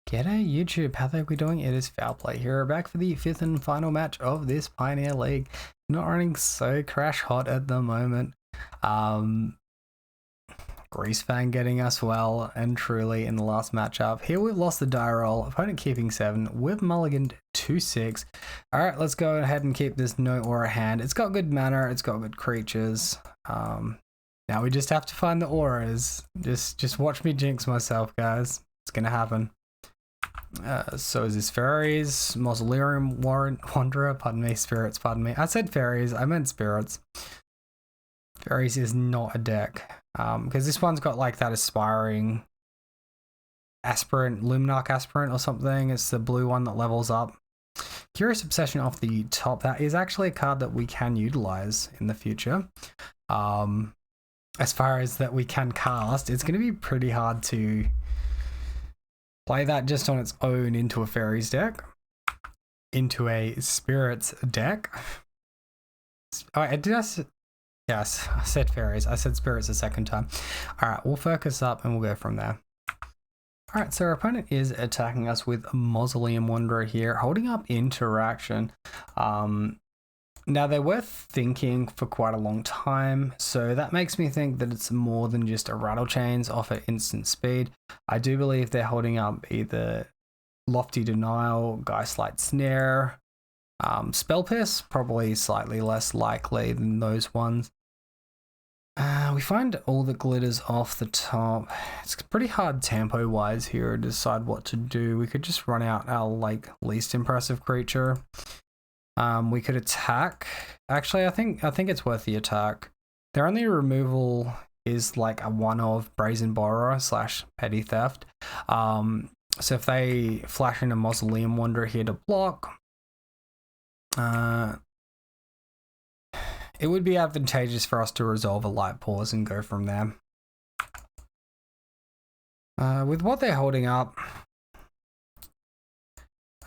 G'day YouTube, how are we doing? It is Foul Play here, back for the fifth and final match of this Pioneer League. Not running so crash hot at the moment. Greasefang getting us well and truly in the last matchup. Here we've lost the die roll, opponent keeping 7, we've mulliganed 2-6. Alright, let's go ahead and keep this no aura hand. It's got good mana, it's got good creatures. Now we just have to find the auras. Just watch me jinx myself, guys. It's gonna happen. So is this fairies, mausoleum wanderer, pardon me, spirits, pardon me. I said fairies, I meant spirits. Fairies is not a deck, because this one's got like that aspiring aspirant, Luminarch aspirant or something. It's the blue one that levels up. Curious Obsession off the top, that is actually a card that we can utilize in the future. As far as that we can cast, it's going to be pretty hard to play that just on its own into a fairies deck, into a spirits deck. Yes, I said fairies. I said spirits a second time. All right, we'll focus up and we'll go from there. All right, so our opponent is attacking us with Mausoleum Wanderer here, holding up interaction. Now they were thinking for quite a long time, so that makes me think that it's more than just a Rattle Chains off at instant speed. I do believe they're holding up either Lofty Denial, Geistlight Snare, Spell Pierce, probably slightly less likely than those ones. We find all the glitters off the top. It's pretty hard tempo wise here to decide what to do. We could just run out our like least impressive creature. We could attack. Actually, I think it's worth the attack. Their only removal is like a one of Brazen Borrower / Petty Theft. So if they flash in a Mausoleum Wanderer here to block, it would be advantageous for us to resolve a Light Pause and go from there. With what they're holding up,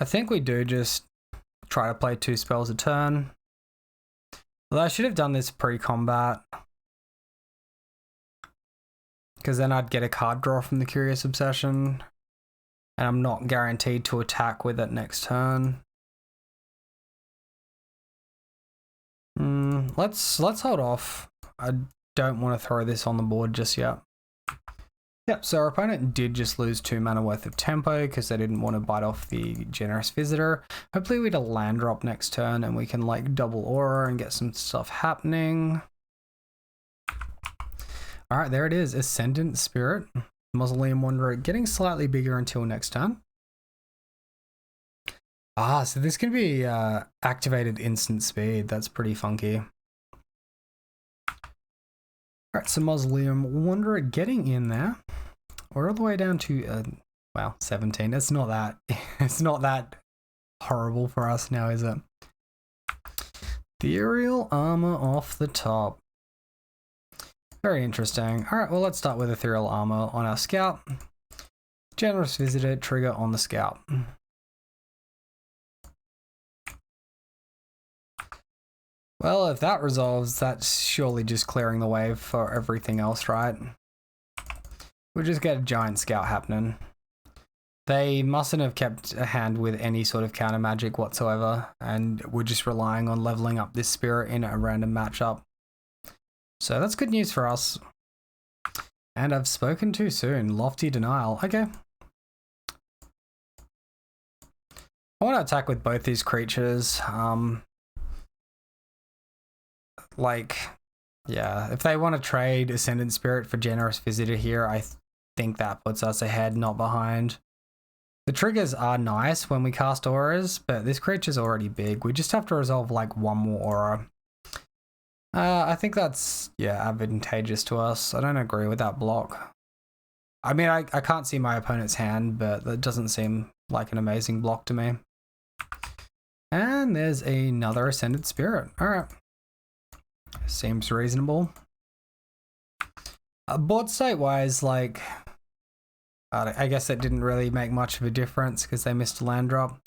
I think we do just try to play 2 spells a turn. Although I should have done this pre-combat, because then I'd get a card draw from the Curious Obsession, and I'm not guaranteed to attack with it next turn. Let's hold off. I don't want to throw this on the board just yet. Yep, so our opponent did just lose 2 mana worth of tempo because they didn't want to bite off the Generous Visitor. Hopefully we get a land drop next turn and we can like double aura and get some stuff happening. Alright, there it is. Ascendant Spirit. Mausoleum Wanderer getting slightly bigger until next turn. So this can be activated instant speed. That's pretty funky. Alright, so Mausoleum Wanderer getting in there. We're all the way down to, well, 17. It's not that horrible for us now, is it? Ethereal Armor off the top. Very interesting. Alright, well, let's start with Ethereal Armor on our Scout. Generous Visitor trigger on the Scout. Well, if that resolves, that's surely just clearing the way for everything else, right? We'll just get a giant Scout happening. They mustn't have kept a hand with any sort of counter magic whatsoever, and we're just relying on leveling up this spirit in a random matchup. So that's good news for us. And I've spoken too soon. Lofty Denial. Okay. I want to attack with both these creatures. Yeah, if they want to trade Ascendant Spirit for Generous Visitor here, I think that puts us ahead, not behind. The triggers are nice when we cast auras, but this creature's already big. We just have to resolve like one more aura. I think that's, yeah, advantageous to us. I don't agree with that block. I mean, I can't see my opponent's hand, but that doesn't seem like an amazing block to me. And there's another Ascendant Spirit. All right. Seems reasonable. Board state wise, like, I guess that didn't really make much of a difference because they missed a land drop.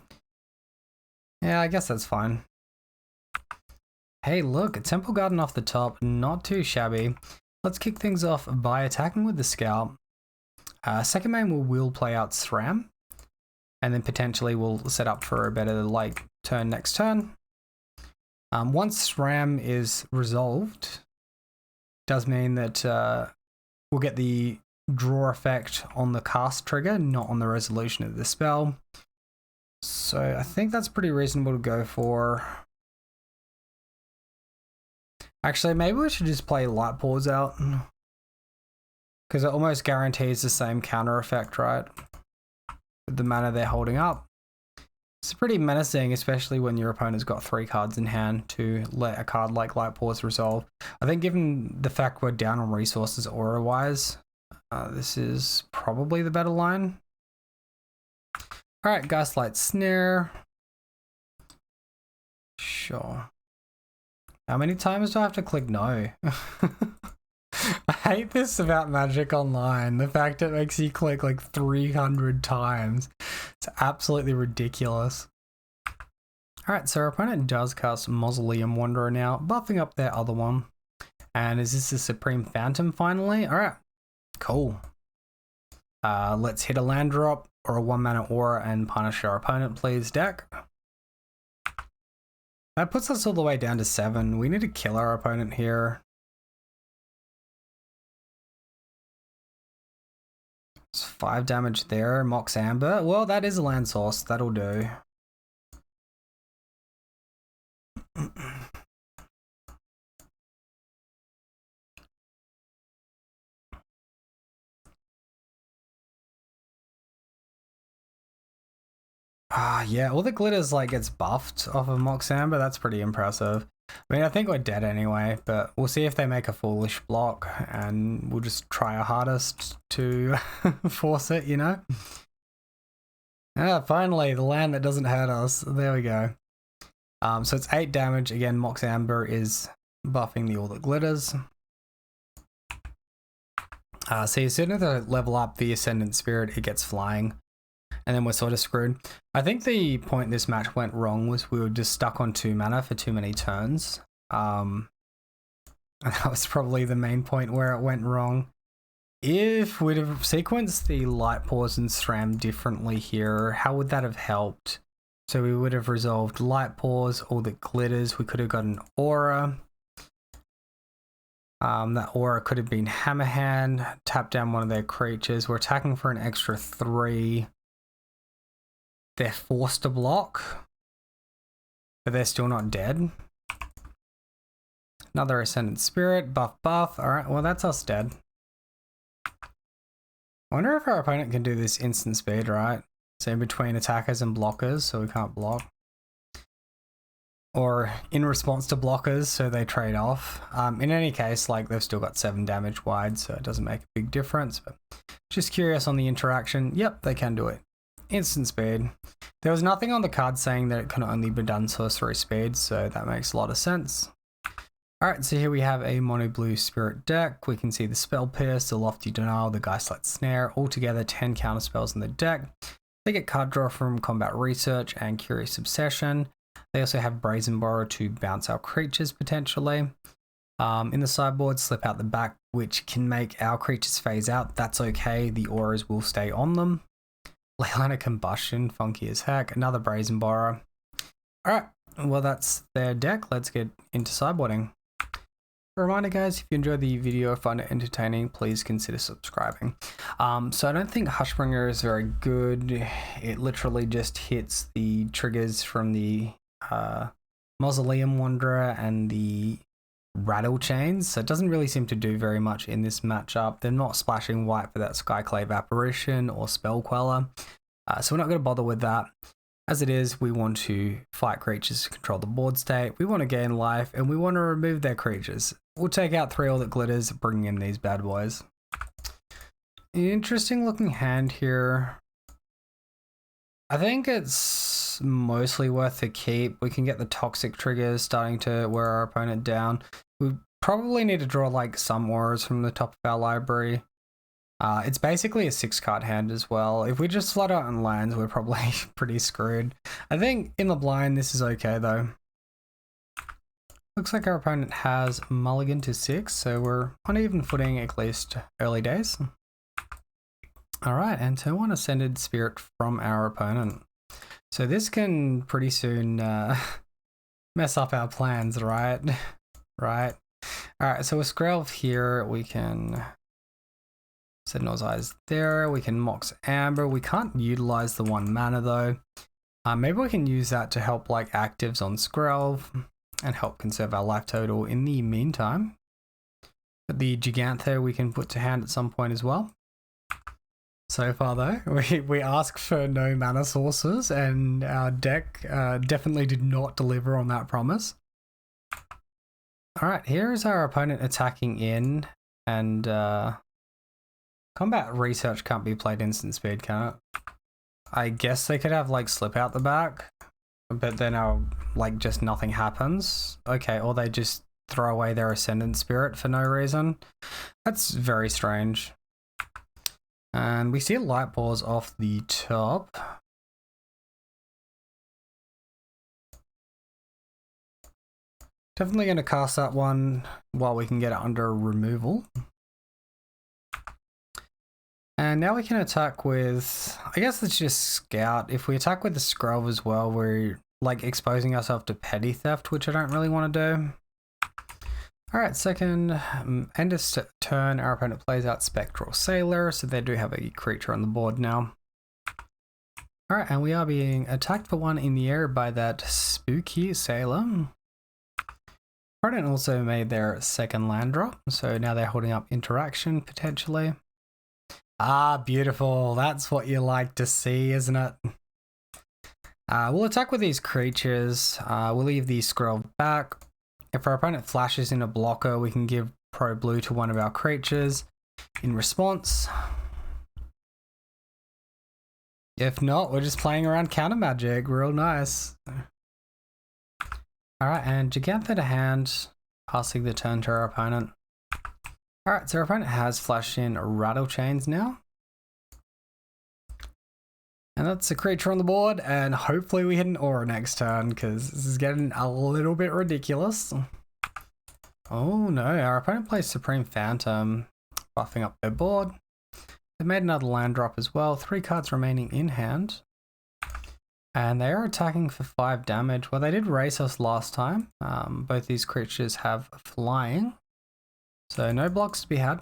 Yeah, I guess that's fine. Hey, look, a Temple Garden off the top, not too shabby. Let's kick things off by attacking with the Scout. Second main will play out SRAM. and then potentially we'll set up for a better like turn next turn. Once Ram is resolved, does mean that we'll get the draw effect on the cast trigger, not on the resolution of the spell. So I think that's pretty reasonable to go for. Actually, maybe we should just play Light Pause out, because it almost guarantees the same counter effect, right? With the mana they're holding up. It's pretty menacing, especially when your opponent's got 3 cards in hand to let a card like Light Pause resolve. I think given the fact we're down on resources aura-wise, this is probably the better line. Alright, Gaslight Snare. Sure. How many times do I have to click no? I hate this about Magic Online. The fact it makes you click like 300 times. It's absolutely ridiculous. Alright, so our opponent does cast Mausoleum Wanderer now, buffing up their other one. And is this a Supreme Phantom finally? Alright, cool. Let's hit a land drop or a 1-mana aura and punish our opponent, please, deck. That puts us all the way down to 7. We need to kill our opponent here. It's 5 damage there. Mox Amber. Well, that is a land source. That'll do. Yeah, all the glitters like gets buffed off of Mox Amber. That's pretty impressive. I mean, I think we're dead anyway, but we'll see if they make a foolish block and we'll just try our hardest to force it, you know? Finally, the land that doesn't hurt us. There we go. So it's 8 damage. Again, Mox Amber is buffing the all that glitters. So as soon as they level up the Ascendant Spirit, it gets flying. And then we're sort of screwed. I think the point this match went wrong was we were just stuck on 2 mana for too many turns. And that was probably the main point where it went wrong. If we'd have sequenced the Light Pause and SRAM differently here, how would that have helped? So we would have resolved Light Pause, all that glitters. We could have got an aura. That aura could have been Hammerhand, tap down one of their creatures. We're attacking for an extra 3. They're forced to block, but they're still not dead. Another Ascendant Spirit, buff. Alright, well that's us dead. I wonder if our opponent can do this instant speed, right? So in between attackers and blockers, so we can't block. Or in response to blockers, so they trade off. In any case, like they've still got 7 damage wide, so it doesn't make a big difference. But just curious on the interaction. Yep, they can do it. Instant speed. There was nothing on the card saying that it can only be done sorcery speed, so that makes a lot of sense. Alright, so here we have a mono blue spirit deck. We can see the Spell Pierce, the Lofty Denial, the Gaslight Snare, altogether 10 counter spells in the deck. They get card draw from Combat Research and Curious Obsession. They also have Brazen Borrow to bounce our creatures potentially. In the sideboard, slip out the back, which can make our creatures phase out. That's okay, the auras will stay on them. Leyline of Combustion, funky as heck. Another Brazen Borrow. Alright, well that's their deck. Let's get into sideboarding. A reminder guys, if you enjoyed the video or find it entertaining, please consider subscribing. So I don't think Hushbringer is very good. It literally just hits the triggers from the Mausoleum Wanderer and the Rattle Chains, so it doesn't really seem to do very much in this matchup. They're not splashing white for that Skyclave Apparition or Spell Queller, so we're not going to bother with that. As it is, we want to fight creatures to control the board state, we want to gain life, and we want to remove their creatures. We'll take out 3 all that glitters, bringing in these bad boys. Interesting looking hand here. I think it's mostly worth the keep. We can get the toxic triggers starting to wear our opponent down. We probably need to draw like some auras from the top of our library. It's basically a 6-card hand as well. If we just flood out on lands, we're probably pretty screwed. I think in the blind this is okay though. Looks like our opponent has mulligan to 6, so we're on even footing at least early days. All right, and turn 1 Ascended Spirit from our opponent. So this can pretty soon mess up our plans, right? Right. All right, so with Skrelv here, we can Sentinel's Eyes there. We can Mox Amber. We can't utilize the 1 mana though. Maybe we can use that to help like actives on Skrelv and help conserve our life total in the meantime. But the Gigantho we can put to hand at some point as well. So far though, we asked for no mana sources and our deck definitely did not deliver on that promise. Alright, here is our opponent attacking in, and combat research can't be played instant speed, can it? I guess they could have like slip out the back, but then like just nothing happens. Okay, or they just throw away their Ascendant Spirit for no reason. That's very strange. And we see a Light Pause off the top. Definitely going to cast that one while we can get it under removal. And now we can attack with, I guess let's just scout. If we attack with the Skrelv as well, we're like exposing ourselves to petty theft, which I don't really want to do. Alright, second end of turn, our opponent plays out Spectral Sailor, so they do have a creature on the board now. Alright, and we are being attacked for 1 in the air by that spooky sailor. Opponent also made their second land drop, so now they're holding up interaction potentially. Ah, beautiful. That's what you like to see, isn't it? We'll attack with these creatures. We'll leave the Skrelv back. If our opponent flashes in a blocker, we can give Pro Blue to one of our creatures in response. If not, we're just playing around counter magic. Real nice. Alright, and Gigantha to hand, passing the turn to our opponent. Alright, so our opponent has flashed in Rattle Chains now. And that's a creature on the board, and hopefully we hit an aura next turn, because this is getting a little bit ridiculous. Oh no, our opponent plays Supreme Phantom, buffing up their board. They made another land drop as well, 3 cards remaining in hand. And they are attacking for 5 damage. Well, they did race us last time. Both these creatures have flying, so no blocks to be had.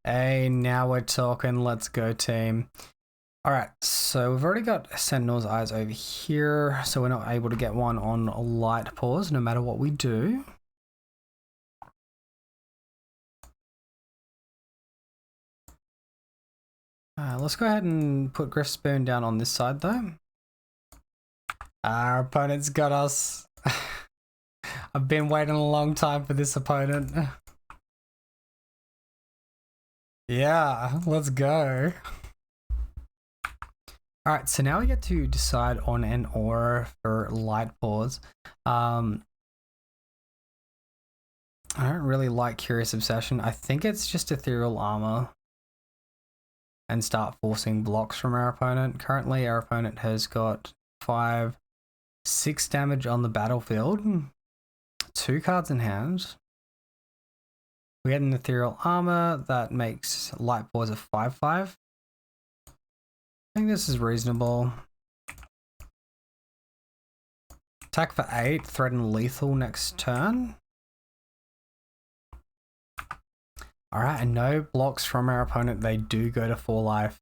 Hey, now we're talking, let's go team. Alright, so we've already got Sentinel's Eyes over here, so we're not able to get one on Light Pause no matter what we do. Let's go ahead and put Griff Spoon down on this side though. Our opponent's got us. I've been waiting a long time for this opponent. Yeah, let's go. Alright, so now we get to decide on an aura for Light Pause. I don't really like Curious Obsession. I think it's just Ethereal Armor and start forcing blocks from our opponent. Currently, our opponent has got 6 damage on the battlefield, 2 cards in hand. We get an Ethereal Armor that makes Light Pause a 5/5. I think this is reasonable. Attack for 8, threaten lethal next turn. Alright, and no blocks from our opponent. They do go to 4 life.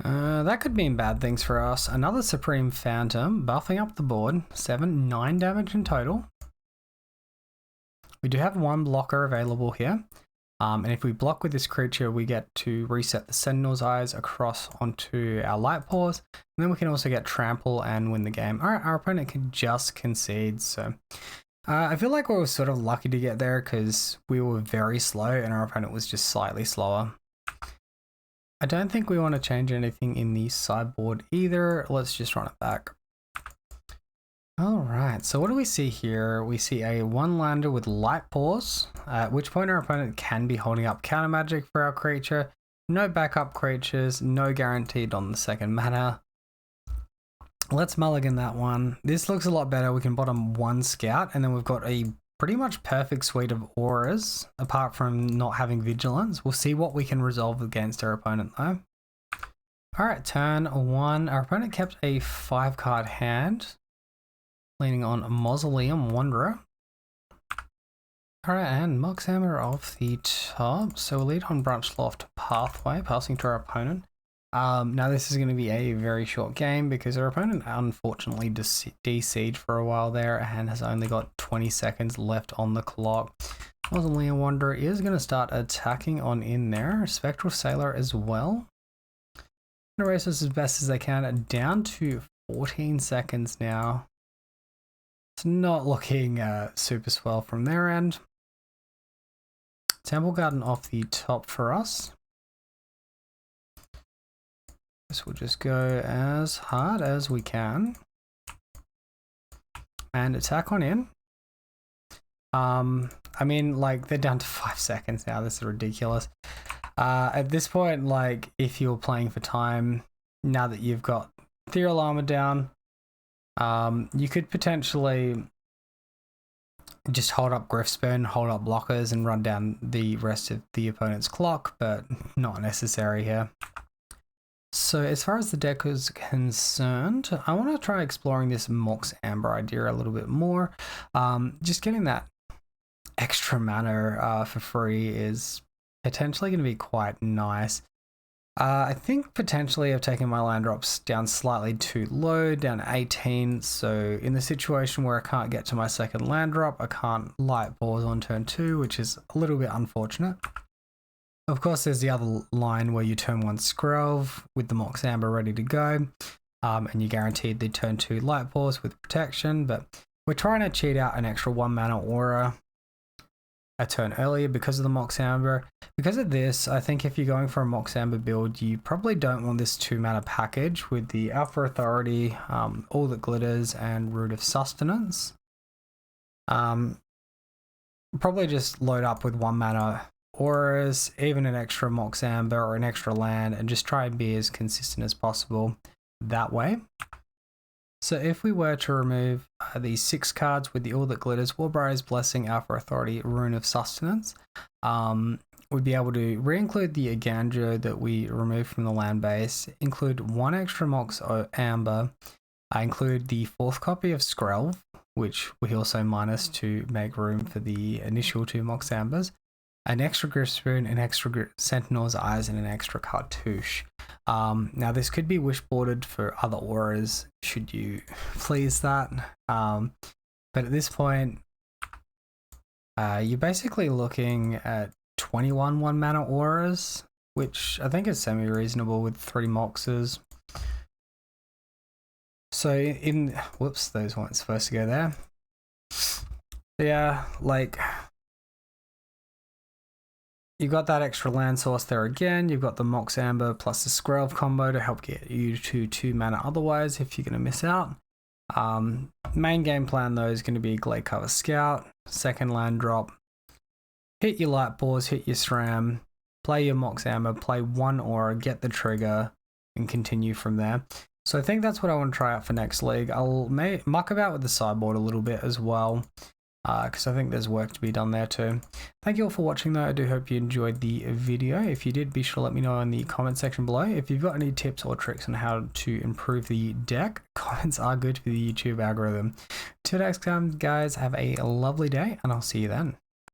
That could mean bad things for us. Another Supreme Phantom, buffing up the board. 9 damage in total. We do have 1 blocker available here. And if we block with this creature, we get to reset the Sentinel's Eyes across onto our Light Pause. And then we can also get Trample and win the game. Alright, our opponent can just concede. So I feel like we were sort of lucky to get there because we were very slow and our opponent was just slightly slower. I don't think we want to change anything in the sideboard either. Let's just run it back. Alright, so what do we see here? We see a 1-lander with Light Pause, at which point our opponent can be holding up counter magic for our creature. No backup creatures, no guaranteed on the second mana. Let's mulligan that one. This looks a lot better. We can bottom 1 scout and then we've got a pretty much perfect suite of auras, apart from not having vigilance. We'll see what we can resolve against our opponent though. Alright, turn 1. Our opponent kept a 5-card hand, leaning on Mausoleum Wanderer. Alright, and Moxhammer off the top. So we'll lead on Branch Loft Pathway, passing to our opponent. Now this is going to be a very short game because our opponent unfortunately DC'd for a while there and has only got 20 seconds left on the clock. Mausoleum Wanderer is going to start attacking on in there. Spectral Sailor as well. Going to race this as best as they can, down to 14 seconds now. It's not looking super swell from their end. Temple Garden off the top for us. This will just go as hard as we can. And attack on in. I mean, like, they're down to 5 seconds now. This is ridiculous. At this point, like, if you're playing for time, now that you've got Ethereal Armor down, you could potentially just hold up Griffspin, hold up blockers, and run down the rest of the opponent's clock, but not necessary here. So as far as the deck is concerned, I want to try exploring this Mox Amber idea a little bit more. Just getting that extra mana for free is potentially going to be quite nice. I think potentially I've taken my land drops down slightly too low, down to 18. So in the situation where I can't get to my second land drop, I can't light pause on turn 2, which is a little bit unfortunate. Of course, there's the other line where you turn 1 Skrelv with the Mox Amber ready to go, and you're guaranteed the turn 2 light pause with protection, but we're trying to cheat out an extra 1 mana aura a turn earlier because of the Mox Amber. Because of this, I think if you're going for a Mox Amber build, you probably don't want this 2 mana package with the Alpha Authority, All That Glitters, and Root of Sustenance. Probably just load up with 1 mana auras, even an extra Mox Amber or an extra land, and just try and be as consistent as possible that way. So if we were to remove these 6 cards with the All That Glitters, Warbriar's Blessing, Alpha Authority, Rune of Sustenance, we'd be able to re-include the Aganjo that we removed from the land base, include 1 extra Mox Amber, include the 4th copy of Skrelv, which we also minus to make room for the initial 2 Mox Ambers, an extra Griffspoon, an extra Sentinel's Eyes, and an extra Cartouche. Now this could be wishboarded for other auras should you please that, but at this point you're basically looking at 21 1 mana auras, which I think is semi-reasonable with 3 Moxes. So in, whoops, those weren't supposed to go there. Yeah, like, you've got that extra land source there again. You've got the Mox Amber plus the Skrelv combo to help get you to 2 mana otherwise if you're going to miss out. Main game plan though is going to be Glade Cover Scout, second land drop, hit your light pause, hit your SRAM, play your Mox Amber, play 1 aura, get the trigger, and continue from there. So I think that's what I want to try out for next league. I'll muck about with the sideboard a little bit as well, because I think there's work to be done there too. Thank you all for watching though. I do hope you enjoyed the video. If you did, be sure to let me know in the comment section below. If you've got any tips or tricks on how to improve the deck, comments are good for the YouTube algorithm. Till next time guys, have a lovely day and I'll see you then.